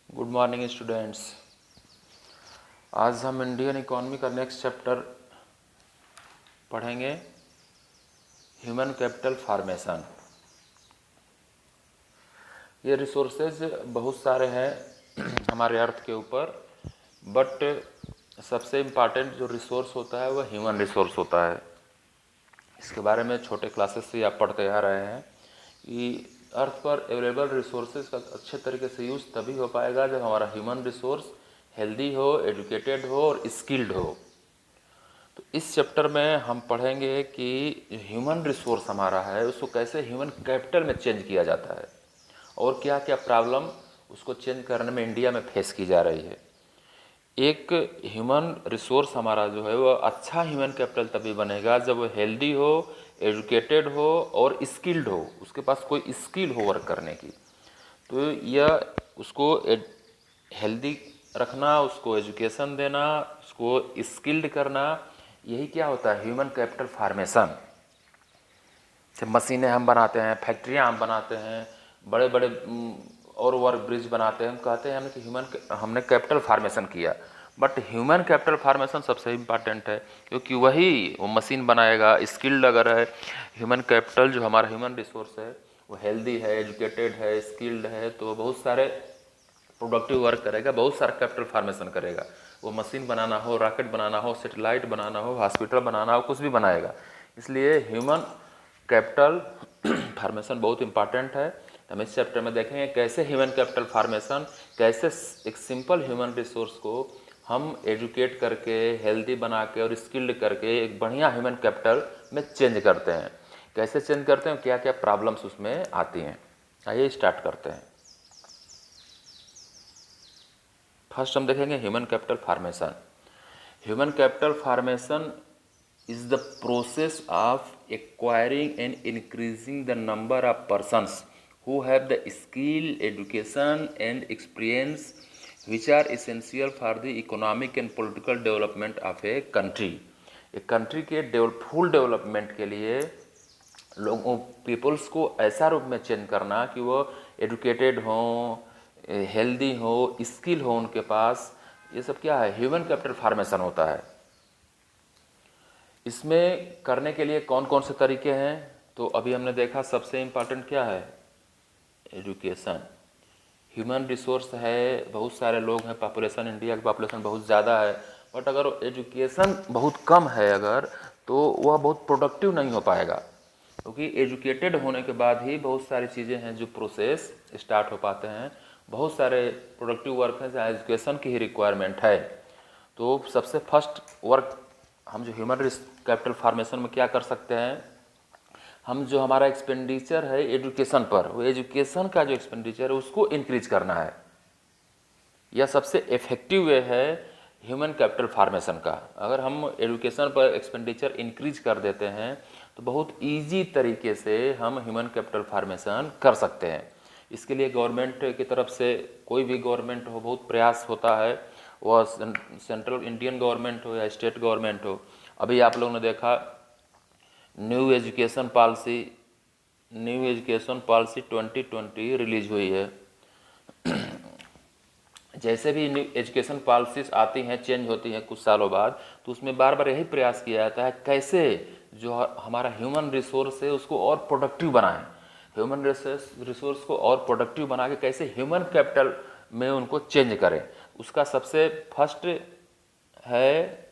Good morning students. आज हम Indian economy का नेक्स्ट चैप्टर पढ़ेंगे, ह्यूमन कैपिटल फार्मेशन। ये रिसोर्सेज बहुत सारे हैं हमारे अर्थ के ऊपर, बट सबसे इम्पॉर्टेंट जो रिसोर्स होता है वह ह्यूमन रिसोर्स होता है। इसके बारे में छोटे क्लासेस से आप पढ़ते आ रहे हैं कि अर्थ पर अवेलेबल रिसोर्सेज का अच्छे तरीके से यूज़ तभी हो पाएगा जब हमारा ह्यूमन रिसोर्स हेल्दी हो, एजुकेटेड हो और स्किल्ड हो। तो इस चैप्टर में हम पढ़ेंगे कि ह्यूमन रिसोर्स हमारा है उसको कैसे ह्यूमन कैपिटल में चेंज किया जाता है और क्या क्या प्रॉब्लम उसको चेंज करने में इंडिया में फेस की जा रही है। एक ह्यूमन रिसोर्स हमारा जो है वह अच्छा ह्यूमन कैपिटल तभी बनेगा जब वो हेल्दी हो, एजुकेटेड हो और स्किल्ड हो, उसके पास कोई स्किल हो वर्क करने की। तो यह उसको हेल्दी रखना, उसको एजुकेशन देना, उसको स्किल्ड करना, यही क्या होता है ह्यूमन कैपिटल फार्मेशन। जब मशीनें हम बनाते हैं, फैक्ट्रियाँ हम बनाते हैं, बड़े बड़े और ओवर ब्रिज बनाते हैं, हम कहते हैं हमने कैपिटल फार्मेशन किया। बट ह्यूमन कैपिटल फार्मेशन सबसे इम्पॉर्टेंट है, क्योंकि वही वो मशीन बनाएगा। स्किल्ड अगर है ह्यूमन कैपिटल, जो हमारा ह्यूमन रिसोर्स है वो हेल्दी है, एजुकेटेड है, स्किल्ड है, तो बहुत सारे प्रोडक्टिव वर्क करेगा, बहुत सारा कैपिटल फार्मेशन करेगा। वो मशीन बनाना हो, रॉकेट बनाना हो, सेटेलाइट बनाना हो, हॉस्पिटल बनाना हो, कुछ भी बनाएगा। इसलिए ह्यूमन कैपिटल फार्मेशन बहुत इंपॉर्टेंट है। हम इस चैप्टर में देखेंगे कैसे ह्यूमन कैपिटल फार्मेशन, कैसे एक सिंपल ह्यूमन रिसोर्स को हम एजुकेट करके, हेल्दी बना के और स्किल्ड करके एक बढ़िया ह्यूमन कैपिटल में चेंज करते हैं। कैसे चेंज करते हैं, क्या क्या प्रॉब्लम्स उसमें आती हैं। आइए स्टार्ट करते हैं। फर्स्ट हम देखेंगे human capital formation. Human capital formation is the process of acquiring and increasing the number of persons who have the skill, education and experience which are essential for the economic and political development of a country। एक country के full development के लिए लोगों peoples को ऐसा रूप में change करना कि वो एजुकेटेड हों, हेल्दी हो, स्किल हो उनके पास। ये सब क्या है, ह्यूमन कैपिटल फार्मेशन होता है। इसमें करने के लिए कौन कौन से तरीके हैं, तो अभी हमने देखा सबसे इम्पॉर्टेंट क्या है, एजुकेशन। ह्यूमन रिसोर्स है, बहुत सारे लोग हैं, पॉपुलेशन, इंडिया की पॉपुलेशन बहुत ज़्यादा है, बट अगर एजुकेशन बहुत कम है अगर, तो वह बहुत प्रोडक्टिव नहीं हो पाएगा। क्योंकि एजुकेटेड होने के बाद ही बहुत सारी चीज़ें हैं जो प्रोसेस स्टार्ट हो पाते हैं। बहुत सारे प्रोडक्टिव वर्क हैं जहाँ एजुकेशन की ही रिक्वायरमेंट है। तो सबसे फर्स्ट वर्क हम जो ह्यूमन कैपिटल फार्मेशन में क्या कर सकते हैं, हम जो हमारा एक्सपेंडिचर है एजुकेशन पर, वो एजुकेशन का जो एक्सपेंडिचर है उसको इंक्रीज करना है। यह सबसे इफेक्टिव वे है ह्यूमन कैपिटल फार्मेशन का। अगर हम एजुकेशन पर एक्सपेंडिचर इंक्रीज कर देते हैं तो बहुत इजी तरीके से हम ह्यूमन कैपिटल फार्मेशन कर सकते हैं। इसके लिए गवर्नमेंट की तरफ से, कोई भी गवर्नमेंट हो, बहुत प्रयास होता है, वह सेंट्रल इंडियन गवर्नमेंट हो या स्टेट गवर्नमेंट हो। अभी आप लोगों ने देखा न्यू एजुकेशन पॉलिसी 2020 रिलीज हुई है। जैसे भी न्यू एजुकेशन पॉलिसीज आती हैं, चेंज होती हैं कुछ सालों बाद, तो उसमें बार बार यही प्रयास किया जाता है कैसे जो हमारा ह्यूमन रिसोर्स है उसको और प्रोडक्टिव बनाएं। ह्यूमन रिसोर्स को और प्रोडक्टिव बना के कैसे ह्यूमन कैपिटल में उनको चेंज करें। उसका सबसे फर्स्ट है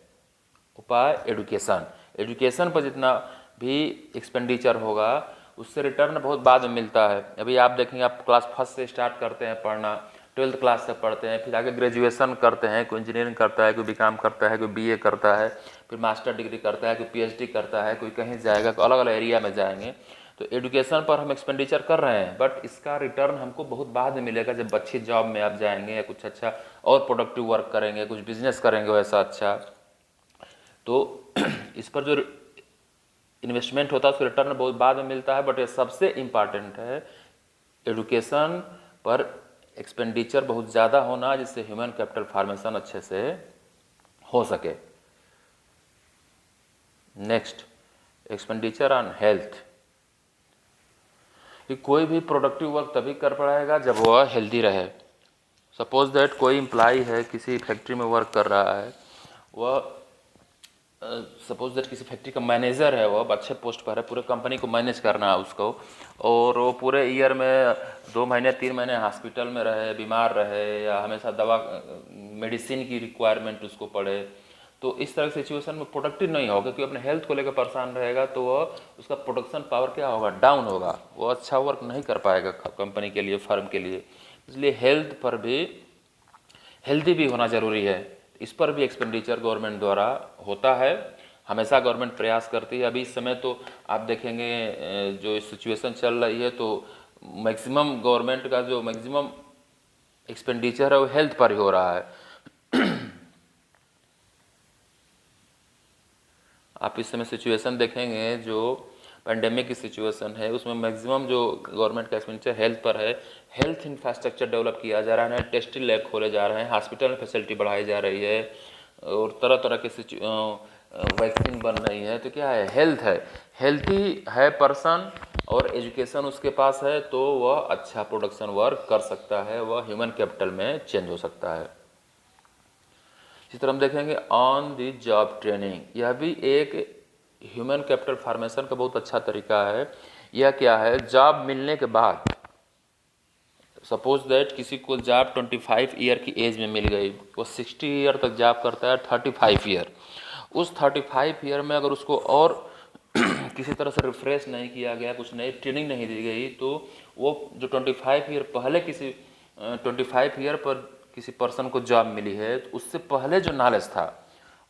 उपाय एजुकेशन। एजुकेशन पर जितना भी एक्सपेंडिचर होगा उससे रिटर्न बहुत बाद में मिलता है। अभी आप देखेंगे, आप क्लास फर्स्ट से स्टार्ट करते हैं पढ़ना, 12th क्लास से पढ़ते हैं, फिर आगे ग्रेजुएशन करते हैं, कोई इंजीनियरिंग करता है, कोई बीकॉम करता है, कोई बीए करता है, फिर मास्टर डिग्री करता है, कोई पीएचडी करता है, कोई कहीं जाएगा, तो अलग अलग एरिया में जाएंगे। तो एजुकेशन पर हम एक्सपेंडिचर कर रहे हैं, बट इसका रिटर्न हमको बहुत बाद में मिलेगा जब अच्छी जॉब में आप जाएंगे या कुछ अच्छा और प्रोडक्टिव वर्क करेंगे, कुछ बिजनेस करेंगे वैसा अच्छा। तो इस पर जो इन्वेस्टमेंट होता है उसका रिटर्न बहुत बाद में मिलता है, बट ये सबसे इम्पॉर्टेंट है एजुकेशन पर एक्सपेंडिचर बहुत ज़्यादा होना, जिससे ह्यूमन कैपिटल फार्मेशन अच्छे से हो सके। Next, expenditure on health. कि कोई भी प्रोडक्टिव वर्क तभी कर पाएगा जब वह हेल्दी रहे, सपोज दैट कोई एम्प्लॉई है, किसी फैक्ट्री में वर्क कर रहा है, वह सपोज दैट किसी फैक्ट्री का मैनेजर है, वो अच्छे पोस्ट पर है, पूरे कंपनी को मैनेज करना है उसको, और वो पूरे ईयर में 2 महीने 3 महीने हॉस्पिटल में रहे, बीमार रहे, या हमेशा दवा मेडिसिन की रिक्वायरमेंट उसको पड़े, तो इस तरह की सिचुएशन में प्रोडक्टिव नहीं होगा, क्योंकि अपने हेल्थ को लेकर परेशान रहेगा, तो वह उसका प्रोडक्शन पावर क्या होगा, डाउन होगा, वो अच्छा वर्क नहीं कर पाएगा कंपनी के लिए, फर्म के लिए। इसलिए हेल्थ पर भी हेल्दी भी होना ज़रूरी है। इस पर भी एक्सपेंडिचर गवर्नमेंट द्वारा होता है, हमेशा गवर्नमेंट प्रयास करती है। अभी इस समय तो आप देखेंगे जो सिचुएशन चल रही है, तो मैक्सिमम गवर्नमेंट का जो मैक्सिमम एक्सपेंडिचर है वो हेल्थ पर ही हो रहा है। आप इस समय सिचुएशन देखेंगे, जो पेंडेमिक की सिचुएशन है, उसमें मैक्सिमम जो गवर्नमेंट का एक्सपेंडिचर हेल्थ पर है। हेल्थ इंफ्रास्ट्रक्चर डेवलप किया जा रहा है, टेस्टिंग लैब खोले जा रहे हैं, हॉस्पिटल में फैसिलिटी बढ़ाई जा रही है, और तरह तरह के वैक्सीन बन रही है। तो क्या है, हेल्थ है, हेल्थी है पर्सन और एजुकेशन उसके पास है, तो वह अच्छा प्रोडक्शन वर्क कर सकता है, वह ह्यूमन कैपिटल में चेंज हो सकता है। इसी तरह हम देखेंगे ऑन द जॉब ट्रेनिंग, यह भी एक ह्यूमन कैपिटल फार्मेशन का बहुत अच्छा तरीका है। यह क्या है, जॉब मिलने के बाद, सपोज दैट किसी को जॉब 25 ईयर की एज में मिल गई, वो 60 ईयर तक जॉब करता है, 35 ईयर, उस 35 ईयर में अगर उसको और किसी तरह से रिफ्रेश नहीं किया गया, कुछ नई ट्रेनिंग नहीं दी गई, तो वो जो 25 ईयर पहले किसी 25 ईयर पर किसी पर्सन को जॉब मिली है, तो उससे पहले जो नॉलेज था,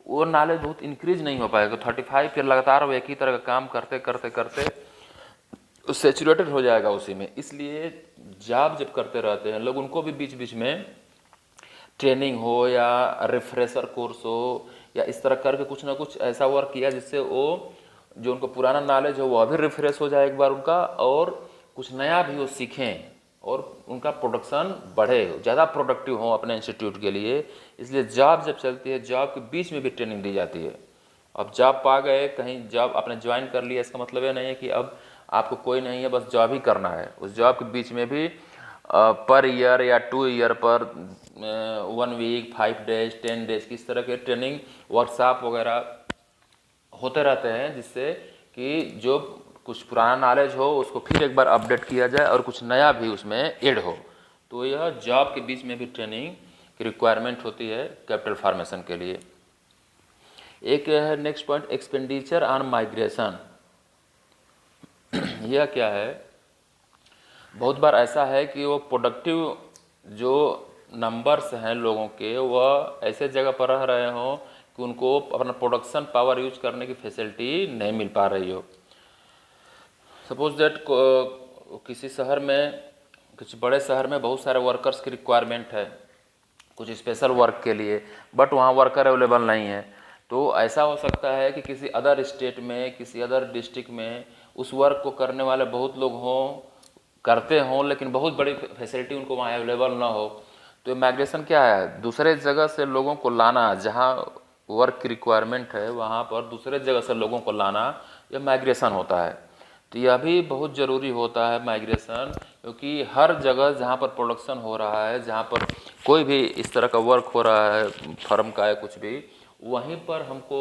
वो नॉलेज बहुत इंक्रीज नहीं हो पाएगा। 35 ईयर लगातार वो एक ही तरह का काम करते करते करते सेचुरेटेड हो जाएगा उसी में। इसलिए जॉब जब करते रहते हैं लोग, उनको भी बीच बीच में ट्रेनिंग हो या रिफ्रेशर कोर्स हो, या इस तरह करके कुछ ना कुछ ऐसा वर्क किया जिससे वो जो उनको पुराना नॉलेज हो वो अभी रिफ्रेश हो जाए एक बार उनका, और कुछ नया भी वो सीखें, और उनका प्रोडक्शन बढ़े, ज़्यादा प्रोडक्टिव हो अपने इंस्टीट्यूट के लिए। इसलिए जॉब जब चलती है, जॉब के बीच में भी ट्रेनिंग दी जाती है। अब जॉब पा गए, कहीं जॉब आपने ज्वाइन कर लिया, इसका मतलब ये नहीं है कि अब आपको कोई नहीं है, बस जॉब ही करना है। उस जॉब के बीच में भी पर ईयर या 2 ईयर पर 1 वीक, 5 डेज, 10 डेज की इस तरह के ट्रेनिंग वर्कशॉप वगैरह होते रहते हैं, जिससे कि जो कुछ पुराना नॉलेज हो उसको फिर एक बार अपडेट किया जाए और कुछ नया भी उसमें ऐड हो। तो यह जॉब के बीच में भी ट्रेनिंग की रिक्वायरमेंट होती है कैपिटल फार्मेशन के लिए। एक है next point, expenditure on migration. यह क्या है, बहुत बार ऐसा है कि वो प्रोडक्टिव जो नंबर्स हैं लोगों के, वह ऐसे जगह पर रह रहे हों कि उनको अपना प्रोडक्शन पावर यूज करने की फैसिलिटी नहीं मिल पा रही हो। सपोज दैट किसी शहर में, कुछ बड़े शहर में बहुत सारे वर्कर्स की रिक्वायरमेंट है कुछ स्पेशल वर्क के लिए, बट वहाँ वर्कर अवेलेबल नहीं है। तो ऐसा हो सकता है कि किसी अदर स्टेट में, किसी अदर डिस्ट्रिक्ट में उस वर्क को करने वाले बहुत लोग हों, करते हों, लेकिन बहुत बड़ी फैसिलिटी उनको वहाँ अवेलेबल ना हो। तो माइग्रेशन क्या है, दूसरे जगह से लोगों को लाना, जहाँ वर्क की रिक्वायरमेंट है वहाँ पर दूसरे जगह से लोगों को लाना, यह माइग्रेशन होता है। तो यह भी बहुत ज़रूरी होता है माइग्रेशन, क्योंकि हर जगह जहाँ पर प्रोडक्शन हो रहा है, जहाँ पर कोई भी इस तरह का वर्क हो रहा है, फर्म का है कुछ भी, वहीं पर हमको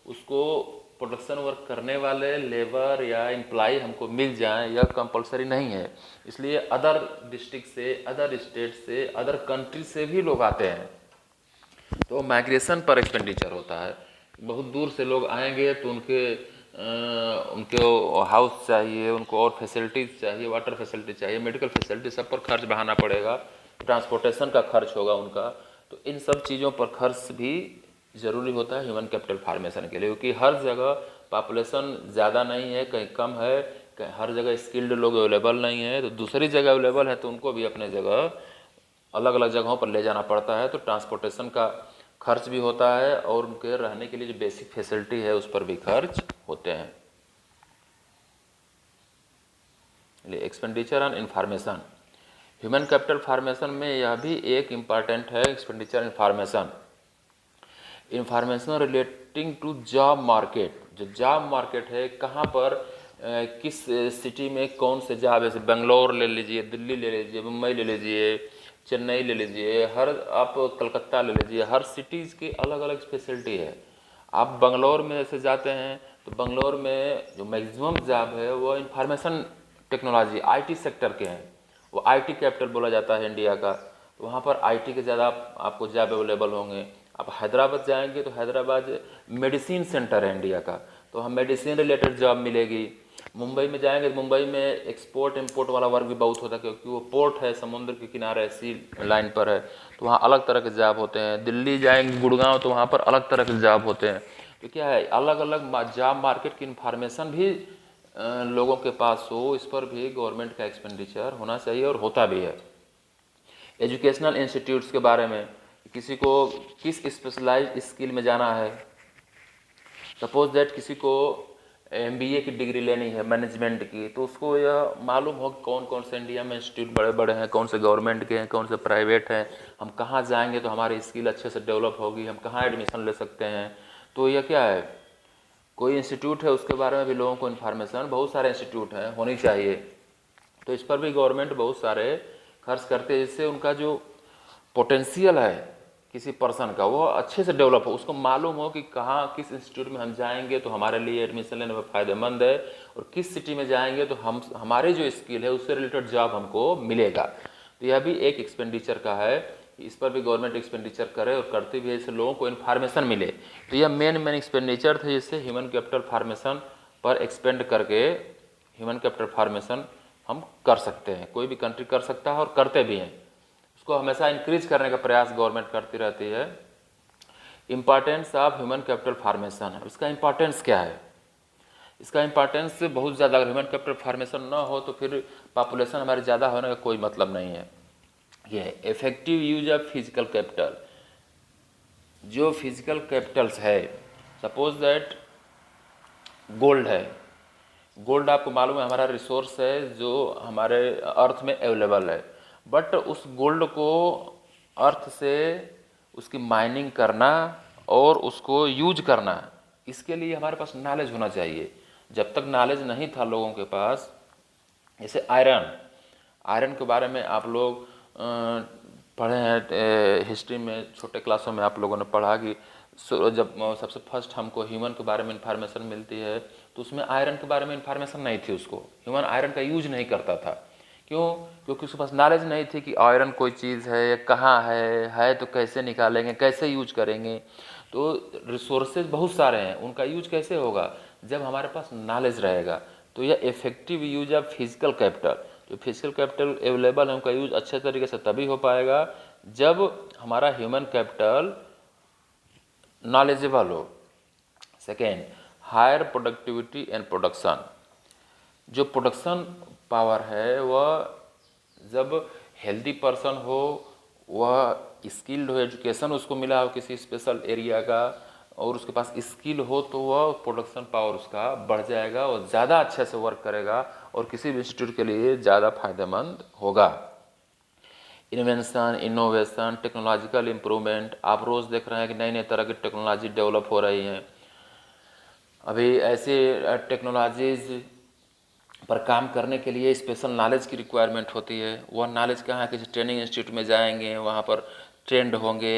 उसको प्रोडक्शन वर्क करने वाले लेबर या एम्प्लॉय हमको मिल जाएं, यह कंपलसरी नहीं है। इसलिए अदर डिस्ट्रिक्ट से, अदर स्टेट से, अदर कंट्री से भी लोग आते हैं, तो माइग्रेशन पर एक्सपेंडिचर होता है। बहुत दूर से लोग आएंगे तो उनके हाउस चाहिए, उनको और फैसिलिटीज़ चाहिए, वाटर फैसिलिटी चाहिए, मेडिकल फैसिलिटी, सब पर खर्च बढ़ाना पड़ेगा, ट्रांसपोर्टेशन का खर्च होगा उनका। तो इन सब चीज़ों पर खर्च भी ज़रूरी होता है ह्यूमन कैपिटल फार्मेशन के लिए, क्योंकि हर जगह पॉपुलेशन ज़्यादा नहीं है, कहीं कम है, कहीं हर जगह स्किल्ड लोग अवेलेबल नहीं है। तो दूसरी जगह अवेलेबल है तो उनको भी अपने जगह अलग अलग जगहों पर ले जाना पड़ता है, तो ट्रांसपोर्टेशन का खर्च भी होता है, और उनके रहने के लिए जो बेसिक फैसिलिटी है उस पर भी खर्च होते हैं। Expenditure on information, human capital formation में यह भी एक इम्पॉर्टेंट है, expenditure information, information relating to job market. जो जॉब मार्केट है, कहाँ पर किस सिटी में कौन से जॉब, जैसे बेंगलोर ले लीजिए, दिल्ली ले लीजिए, मुंबई ले लीजिए, चेन्नई ले लीजिए, हर आप कलकत्ता ले लीजिए, हर सिटीज़ की अलग अलग स्पेशलिटी है। आप बंगलौर में ऐसे जाते हैं तो बंगलौर में जो मैक्सिमम जॉब है वो इंफॉर्मेशन टेक्नोलॉजी आईटी सेक्टर के हैं। वो आईटी कैपिटल बोला जाता है इंडिया का। तो वहाँ पर आईटी के ज़्यादा आपको जॉब अवेलेबल होंगे। आप हैदराबाद जाएंगे तो हैदराबाद मेडिसिन सेंटर है इंडिया का, तो वहाँ मेडिसिन रिलेटेड जॉब मिलेगी। मुंबई में जाएंगे तो मुंबई में एक्सपोर्ट इंपोर्ट वाला वर्क भी बहुत होता है, क्योंकि वो पोर्ट है, समुद्र के किनारे सी लाइन पर है, तो वहाँ अलग तरह के जॉब होते हैं। दिल्ली जाएंगे गुड़गांव तो वहाँ पर अलग तरह के जॉब होते हैं। तो क्या है, अलग अलग जॉब मार्केट की इन्फॉर्मेशन भी लोगों के पास हो, इस पर भी गवर्नमेंट का एक्सपेंडिचर होना चाहिए और होता भी है। एजुकेशनल इंस्टीट्यूट्स के बारे में, किसी को किस स्पेशलाइज्ड स्किल में जाना है, सपोज दैट किसी को एमबीए की डिग्री लेनी है मैनेजमेंट की, तो उसको यह मालूम हो कि कौन कौन से इंडिया में इंस्टीट्यूट बड़े बड़े हैं, कौन से गवर्नमेंट के हैं, कौन से प्राइवेट हैं, हम कहाँ जाएंगे तो हमारी स्किल अच्छे से डेवलप होगी, हम कहाँ एडमिशन ले सकते हैं। तो यह क्या है, कोई इंस्टीट्यूट है उसके बारे में भी लोगों को इन्फॉर्मेशन, बहुत सारे इंस्टीट्यूट हैं, होनी चाहिए। तो इस पर भी गवर्नमेंट बहुत सारे खर्च करते हैं, जिससे उनका जो पोटेंशियल है किसी पर्सन का वो अच्छे से डेवलप हो, उसको मालूम हो कि कहाँ किस इंस्टीट्यूट में हम जाएंगे तो हमारे लिए एडमिशन लेने में फ़ायदेमंद है, और किस सिटी में जाएंगे तो हम हमारे जो स्किल है उससे रिलेटेड जॉब हमको मिलेगा। तो यह भी एक एक्सपेंडिचर का है, इस पर भी गवर्नमेंट एक्सपेंडिचर करे और करती भी है, इससे लोगों को इन्फॉर्मेशन मिले। तो यह मेन एक्सपेंडिचर थे, जिससे ह्यूमन कैपिटल फार्मेशन पर एक्सपेंड करके ह्यूमन कैपिटल फार्मेशन हम कर सकते हैं, कोई भी कंट्री कर सकता है और करते भी हैं। उसको हमेशा इंक्रीज करने का प्रयास गवर्नमेंट करती रहती है। Importance of human capital formation है, इसका इम्पॉर्टेंस क्या है? इसका इम्पॉर्टेंस बहुत ज़्यादा, अगर ह्यूमन कैपिटल फार्मेशन ना हो तो फिर पॉपुलेशन हमारी ज़्यादा होने का कोई मतलब नहीं है। ये है effective use of physical capital. जो फिजिकल कैपिटल्स है, सपोज दैट गोल्ड है, गोल्ड आपको मालूम है हमारा रिसोर्स है जो हमारे अर्थ में अवेलेबल है, बट उस गोल्ड को अर्थ से उसकी माइनिंग करना और उसको यूज करना, इसके लिए हमारे पास नॉलेज होना चाहिए। जब तक नॉलेज नहीं था लोगों के पास, जैसे आयरन के बारे में आप लोग पढ़े हैं हिस्ट्री में, छोटे क्लासों में आप लोगों ने पढ़ा कि जब सबसे फर्स्ट हमको ह्यूमन के बारे में इंफॉर्मेशन मिलती है तो उसमें आयरन के बारे में इंफॉर्मेशन नहीं थी, उसको ह्यूमन आयरन का यूज नहीं करता था। क्यों? क्योंकि उसके पास नॉलेज नहीं थी कि आयरन कोई चीज़ है, कहाँ है तो कैसे निकालेंगे, कैसे यूज करेंगे। तो रिसोर्सेज बहुत सारे हैं, उनका यूज कैसे होगा? जब हमारे पास नॉलेज रहेगा। तो यह effective use of physical capital, जो फिजिकल कैपिटल अवेलेबल है उनका यूज अच्छे तरीके से तभी हो पाएगा जब हमारा ह्यूमन कैपिटल नॉलेजेबल हो। Second, higher productivity and production. जो प्रोडक्शन पावर है वह जब हेल्दी पर्सन हो, वह स्किल्ड हो, एजुकेशन उसको मिला हो किसी स्पेशल एरिया का, और उसके पास स्किल हो, तो वह प्रोडक्शन पावर उसका बढ़ जाएगा और ज़्यादा अच्छे से वर्क करेगा और किसी भी इंस्टीट्यूट के लिए ज़्यादा फायदेमंद होगा। इन्वेंशन, इनोवेशन, टेक्नोलॉजिकल इम्प्रूवमेंट, आप रोज़ देख रहे हैं कि नई नई तरह की टेक्नोलॉजी डेवलप हो रही हैं। अभी ऐसे टेक्नोलॉजीज़ पर काम करने के लिए स्पेशल नॉलेज की रिक्वायरमेंट होती है। वह नॉलेज कहाँ है? किसी ट्रेनिंग इंस्टीट्यूट में जाएंगे, वहाँ पर ट्रेंड होंगे,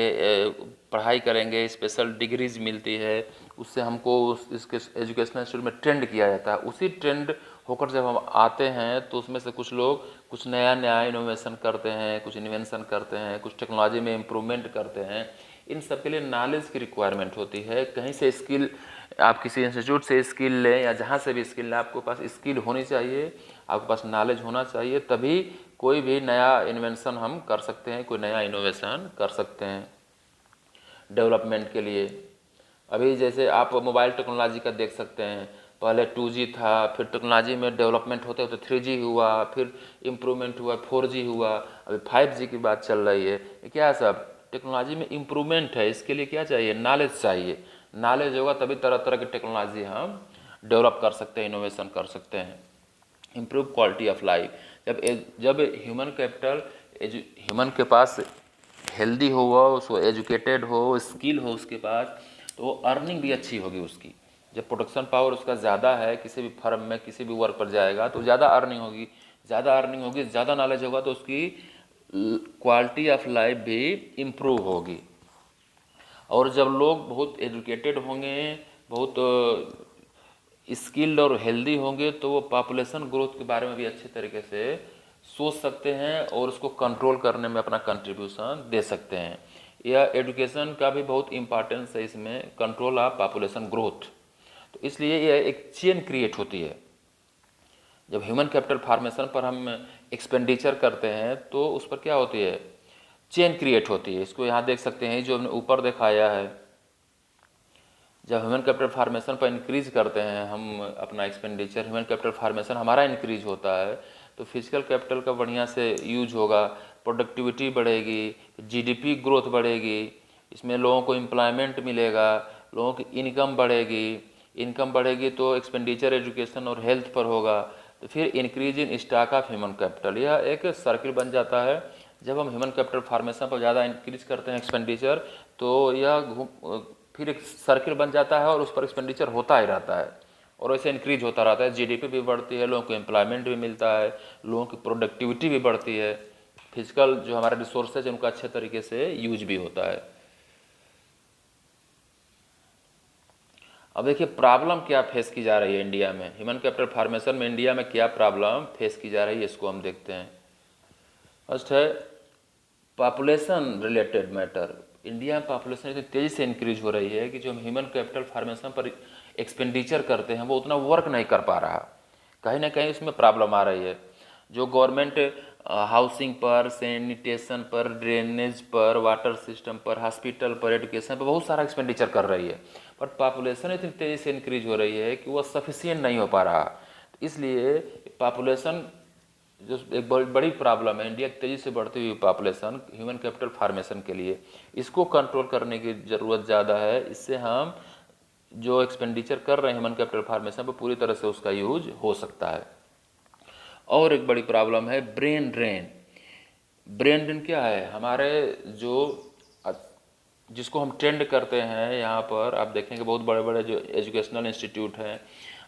पढ़ाई करेंगे, स्पेशल डिग्रीज मिलती है, उससे हमको इसके एजुकेशनल इंस्टीट्यूट में ट्रेंड किया जाता है। उसी ट्रेंड होकर जब हम आते हैं तो उसमें से कुछ लोग कुछ नया नया इनोवेशन करते हैं, कुछ इन्वेंशन करते हैं, कुछ टेक्नोलॉजी में इम्प्रूवमेंट करते हैं। इन सब के लिए नॉलेज की रिक्वायरमेंट होती है। कहीं से स्किल, आप किसी इंस्टीट्यूट से स्किल लें या जहाँ से भी स्किल लें, आपके पास स्किल होनी चाहिए, आपके पास नॉलेज होना चाहिए, तभी कोई भी नया इन्वेंशन हम कर सकते हैं, कोई नया इनोवेशन कर सकते हैं डेवलपमेंट के लिए। अभी जैसे आप मोबाइल टेक्नोलॉजी का देख सकते हैं, पहले 2G था, फिर टेक्नोलॉजी में डेवलपमेंट होते होते 3G हुआ, फिर इम्प्रूवमेंट हुआ, 4G हुआ, अभी 5G की बात चल रही है। ये क्या है? सब टेक्नोलॉजी में इम्प्रूवमेंट है। इसके लिए क्या चाहिए? नॉलेज चाहिए। नॉलेज होगा तभी तरह तरह की टेक्नोलॉजी हम डेवलप कर सकते हैं, इनोवेशन कर सकते हैं। इम्प्रूव क्वालिटी ऑफ लाइफ, जब ह्यूमन कैपिटल ह्यूमन के पास हेल्दी हो, उसको एजुकेटेड हो, स्किल हो उसके पास, तो वो अर्निंग भी अच्छी होगी उसकी। जब प्रोडक्शन पावर उसका ज़्यादा है, किसी भी फर्म में किसी भी वर्क पर जाएगा तो ज़्यादा अर्निंग होगी, ज़्यादा नॉलेज होगा तो उसकी क्वालिटी ऑफ लाइफ भी इम्प्रूव होगी। और जब लोग बहुत एजुकेटेड होंगे, बहुत स्किल्ड और हेल्दी होंगे, तो वो पॉपुलेशन ग्रोथ के बारे में भी अच्छे तरीके से सोच सकते हैं और उसको कंट्रोल करने में अपना कंट्रीब्यूशन दे सकते हैं। यह एजुकेशन का भी बहुत इम्पोर्टेंस है इसमें, कंट्रोल ऑफ पॉपुलेशन ग्रोथ। तो इसलिए यह एक चेन क्रिएट होती है। जब ह्यूमन कैपिटल फार्मेशन पर हम एक्सपेंडिचर करते हैं तो उस पर क्या होती है, चेन क्रिएट होती है। इसको यहाँ देख सकते हैं, जो हमने ऊपर दिखाया है, जब ह्यूमन कैपिटल फार्मेशन पर इंक्रीज करते हैं हम अपना एक्सपेंडिचर, ह्यूमन कैपिटल फार्मेशन हमारा इंक्रीज होता है, तो फिजिकल कैपिटल का बढ़िया से यूज होगा, प्रोडक्टिविटी बढ़ेगी, जीडीपी ग्रोथ बढ़ेगी, इसमें लोगों को एम्प्लॉयमेंट मिलेगा, लोगों की इनकम बढ़ेगी, इनकम बढ़ेगी तो एक्सपेंडिचर एजुकेशन और हेल्थ पर होगा, तो फिर increase in stock of human capital. यह एक सर्किल बन जाता है। जब हम ह्यूमन कैपिटल फार्मेशन पर ज़्यादा इंक्रीज करते हैं एक्सपेंडिचर, तो यह फिर एक सर्किल बन जाता है और उस पर एक्सपेंडिचर होता ही रहता है और वैसे इंक्रीज होता रहता है। जीडीपी भी बढ़ती है, लोगों को एम्प्लॉयमेंट भी मिलता है, लोगों की प्रोडक्टिविटी भी बढ़ती है, फिजिकल जो हमारे रिसोर्सेज हैं उनका अच्छे तरीके से यूज भी होता है। अब देखिए प्रॉब्लम क्या फेस की जा रही है इंडिया में, ह्यूमन कैपिटल फार्मेशन में इंडिया में क्या प्रॉब्लम फेस की जा रही है, इसको हम देखते हैं। फर्स्ट है पॉपुलेशन रिलेटेड मैटर। इंडिया में पॉपुलेशन इतनी तेज़ी से इंक्रीज हो रही है कि जो हम ह्यूमन कैपिटल फार्मेशन पर एक्सपेंडिचर करते हैं वो उतना वर्क नहीं कर पा रहा, कहीं ना कहीं इसमें प्रॉब्लम आ रही है। जो गवर्नमेंट हाउसिंग पर, सैनिटेशन पर, ड्रेनेज पर, वाटर सिस्टम पर, हॉस्पिटल पर, एजुकेशन पर बहुत सारा एक्सपेंडिचर कर रही है, बट पॉपुलेशन इतनी तेज़ी से इंक्रीज हो रही है कि वह सफिशिएंट नहीं हो पा रहा। तो इसलिए पॉपुलेशन जो एक बड़ी प्रॉब्लम है, इंडिया की तेज़ी से बढ़ती हुई पॉपुलेशन ह्यूमन कैपिटल फार्मेशन के लिए, इसको कंट्रोल करने की ज़रूरत ज़्यादा है। इससे हम जो एक्सपेंडिचर कर रहे हैं ह्यूमन कैपिटल फार्मेशन पर पूरी तरह से उसका यूज हो सकता है। और एक बड़ी प्रॉब्लम है ब्रेन ड्रेन। ब्रेन ड्रेन क्या है, हमारे जो जिसको हम ट्रेंड करते हैं, यहाँ पर आप देखेंगे बहुत बड़े बड़े जो एजुकेशनल इंस्टीट्यूट हैं,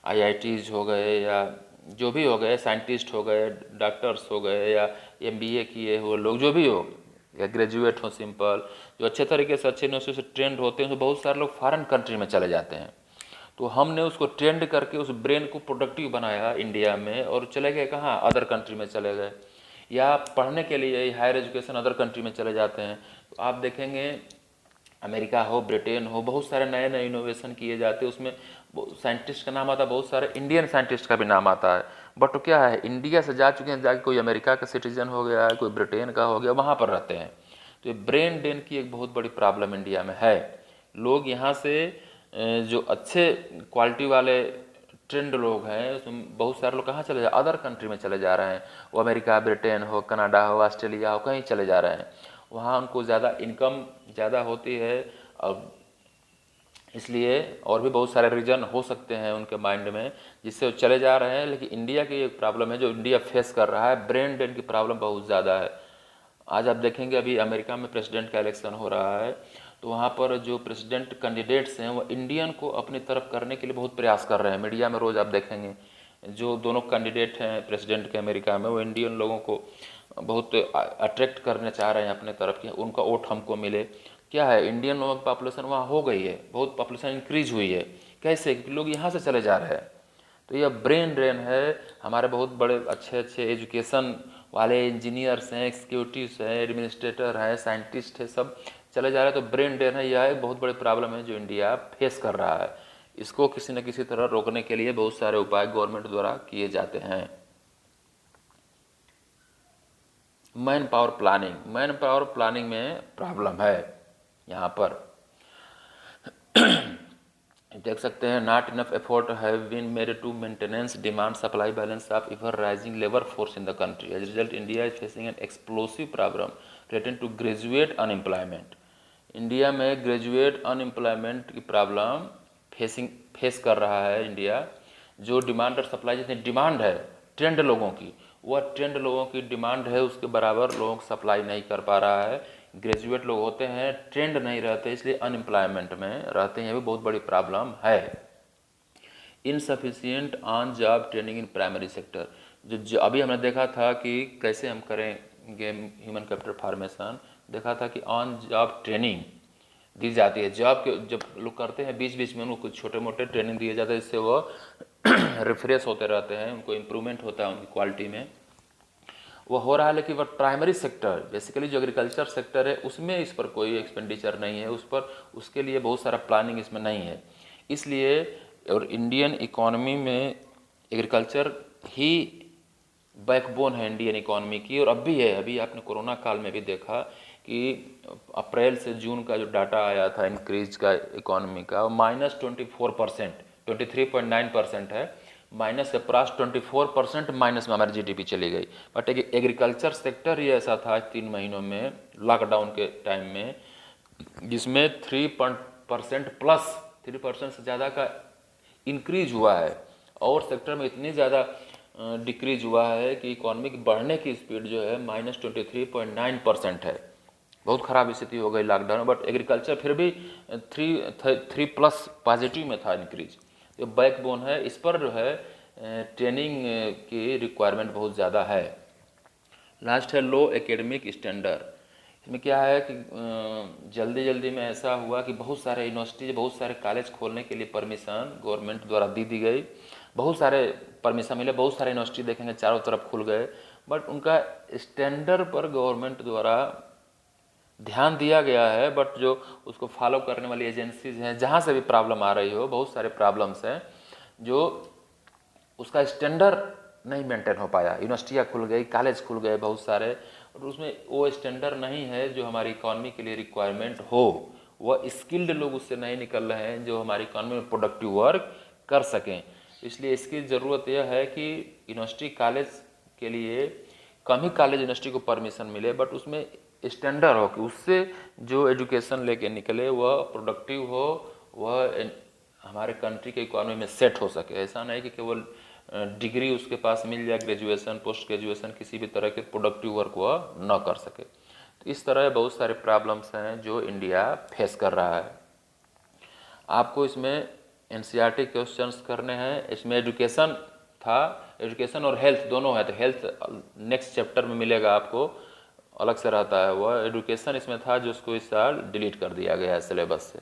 आईआईटीज़ हो गए या जो भी हो गए, साइंटिस्ट हो गए, डॉक्टर्स हो गए या एमबीए किए हुए लोग जो भी हो या ग्रेजुएट हो सिंपल, जो अच्छे तरीके से अच्छे यूनिवर्सिटी से ट्रेंड होते हैं, तो बहुत सारे लोग फॉरेन कंट्री में चले जाते हैं। तो हमने उसको ट्रेंड करके उस ब्रेन को प्रोडक्टिव बनाया इंडिया में, और चले गए कहाँ, अदर कंट्री में चले गए, या पढ़ने के लिए हायर एजुकेशन अदर कंट्री में चले जाते हैं। तो आप देखेंगे अमेरिका हो, ब्रिटेन हो, बहुत सारे नए नए इनोवेशन किए जाते हैं, उसमें साइंटिस्ट का नाम आता है, बहुत सारे इंडियन साइंटिस्ट का भी नाम आता है, बट तो क्या है, इंडिया से जा चुके हैं, जाके कोई अमेरिका का सिटीजन हो गया है, कोई ब्रिटेन का हो गया, वहाँ पर रहते हैं। तो ये ब्रेन ड्रेन की एक बहुत बड़ी प्रॉब्लम इंडिया में है। लोग यहाँ से जो अच्छे क्वालिटी वाले ट्रेंड लोग हैं, उसमें बहुत सारे लोग कहाँ चले जा, अदर कंट्री में चले जा रहे हैं, वो अमेरिका, ब्रिटेन हो, कनाडा हो, ऑस्ट्रेलिया हो, कहीं चले जा रहे हैं। वहाँ उनको ज़्यादा इनकम ज़्यादा होती है, और इसलिए और भी बहुत सारे रीजन हो सकते हैं उनके माइंड में जिससे वो चले जा रहे हैं। लेकिन इंडिया की एक प्रॉब्लम है जो इंडिया फेस कर रहा है, ब्रेन ड्रेन की प्रॉब्लम बहुत ज़्यादा है। आज आप देखेंगे अभी अमेरिका में प्रेसिडेंट का इलेक्शन हो रहा है, तो वहाँ पर जो प्रेसिडेंट कैंडिडेट्स हैं वो इंडियन को अपनी तरफ करने के लिए बहुत प्रयास कर रहे हैं। मीडिया में रोज़ आप देखेंगे जो दोनों कैंडिडेट हैं प्रेसिडेंट के अमेरिका में, वो इंडियन लोगों को बहुत अट्रैक्ट करना चाह रहे हैं अपने तरफ की, उनका वोट हमको मिले। क्या है, इंडियन लोगों की पॉपुलेशन वहाँ हो गई है, बहुत पॉपुलेशन इंक्रीज हुई है। कैसे, क्योंकि लोग यहाँ से चले जा रहे हैं। तो यह ब्रेन ड्रेन है। हमारे बहुत बड़े अच्छे अच्छे एजुकेशन वाले इंजीनियर्स हैं, एग्जीक्यूटिव्स हैं, एडमिनिस्ट्रेटर हैं, साइंटिस्ट हैं, सब चले जा रहे हैं। तो ब्रेन ड्रेन है, यह एक बहुत बड़ी प्रॉब्लम है जो इंडिया फेस कर रहा है। इसको किसी न किसी तरह रोकने के लिए बहुत सारे उपाय गवर्नमेंट द्वारा किए जाते हैं। Manpower planning, manpower planning में प्रॉब्लम है यहाँ पर। देख सकते हैं, not enough effort have been made to maintenance demand supply balance of ever rising labour force in the country. As result India is facing an explosive problem related to graduate unemployment. India में graduate unemployment की problem face कर रहा है India. जो demand और supply, जितनी demand है trend लोगों की, वह ट्रेंड लोगों की डिमांड है उसके बराबर लोगों को सप्लाई नहीं कर पा रहा है। ग्रेजुएट लोग होते हैं, ट्रेंड नहीं रहते, इसलिए अनएम्प्लॉयमेंट में रहते हैं। ये भी बहुत बड़ी प्रॉब्लम है। Insufficient on job training in primary sector, जो अभी हमने देखा था कि कैसे हम करें गेम ह्यूमन कैपिटल फार्मेशन देखा था कि ऑन जॉब ट्रेनिंग दी जाती है। जॉब के जब लोग करते हैं बीच बीच में उनको कुछ छोटे मोटे ट्रेनिंग दिए जाते हैं, जिससे वो रिफ्रेश होते रहते हैं, उनको इम्प्रूवमेंट होता है उनकी क्वालिटी में। वो हो रहा है, लेकिन वह प्राइमरी सेक्टर बेसिकली जो एग्रीकल्चर सेक्टर है उसमें इस पर कोई एक्सपेंडिचर नहीं है, उस पर उसके लिए बहुत सारा प्लानिंग इसमें नहीं है। इसलिए और इंडियन इकोनॉमी में एग्रीकल्चर ही बैकबोन है इंडियन इकोनॉमी की, और अब भी है। अभी आपने कोरोना काल में भी देखा कि अप्रैल से जून का जो डाटा आया था इंक्रीज का इकोनॉमी का, -24%, 23.9% है, माइनस अप्रॉक्स 24% माइनस में हमारी जीडीपी चली गई। बट एग्रीकल्चर सेक्टर ही ऐसा था 3 महीनों में लॉकडाउन के टाइम में, जिसमें 3% प्लस 3% से ज़्यादा का इंक्रीज हुआ है, और सेक्टर में इतनी ज़्यादा डिक्रीज हुआ है कि इकोनॉमिक बढ़ने की स्पीड जो है -23.9% है। बहुत ख़राब स्थिति हो गई लॉकडाउन में, बट एग्रीकल्चर फिर भी 3+ पॉजिटिव में था इंक्रीज। तो बैकबोन है, इस पर जो है ट्रेनिंग की रिक्वायरमेंट बहुत ज़्यादा है। लास्ट है लो एकेडमिक स्टैंडर्ड। इसमें क्या है कि जल्दी जल्दी में ऐसा हुआ कि बहुत सारे यूनिवर्सिटी, बहुत सारे कॉलेज खोलने के लिए परमिशन गवर्नमेंट द्वारा दी गई, बहुत सारे परमिशन मिले, बहुत सारे यूनिवर्सिटी देखेंगे चारों तरफ खुल गए, बट उनका स्टैंडर्ड पर गवर्नमेंट द्वारा ध्यान दिया गया है, बट जो उसको फॉलो करने वाली एजेंसीज हैं, जहाँ से भी प्रॉब्लम आ रही हो, बहुत सारे प्रॉब्लम्स हैं, जो उसका स्टैंडर्ड नहीं मेंटेन हो पाया। यूनिवर्सिटियाँ खुल गई, कॉलेज खुल गए बहुत सारे, और उसमें वो स्टैंडर्ड नहीं है जो हमारी इकॉनमी के लिए रिक्वायरमेंट हो। वह स्किल्ड लोग उससे नहीं निकल रहे हैं जो हमारी इकॉनमी में प्रोडक्टिव वर्क कर सकें। इसलिए इसकी ज़रूरत यह है कि यूनिवर्सिटी कॉलेज के लिए कम ही कॉलेज यूनिवर्सिटी को परमिशन मिले, बट उसमें स्टैंडर्ड हो कि उससे जो एजुकेशन लेके निकले वह प्रोडक्टिव हो, वह हमारे कंट्री के इकोनॉमी में सेट हो सके। ऐसा नहीं कि केवल डिग्री उसके पास मिल जाए, ग्रेजुएशन पोस्ट ग्रेजुएशन किसी भी तरह के प्रोडक्टिव वर्क वह न कर सके। तो इस तरह बहुत सारे प्रॉब्लम्स हैं जो इंडिया फेस कर रहा है। आपको इसमें एनसीईआरटी क्वेश्चंस करने हैं। इसमें एजुकेशन था, एजुकेशन और हेल्थ दोनों है, तो हेल्थ नेक्स्ट चैप्टर में मिलेगा आपको, अलग से रहता है। वह एजुकेशन इसमें था जो उसको इस साल डिलीट कर दिया गया है सिलेबस से।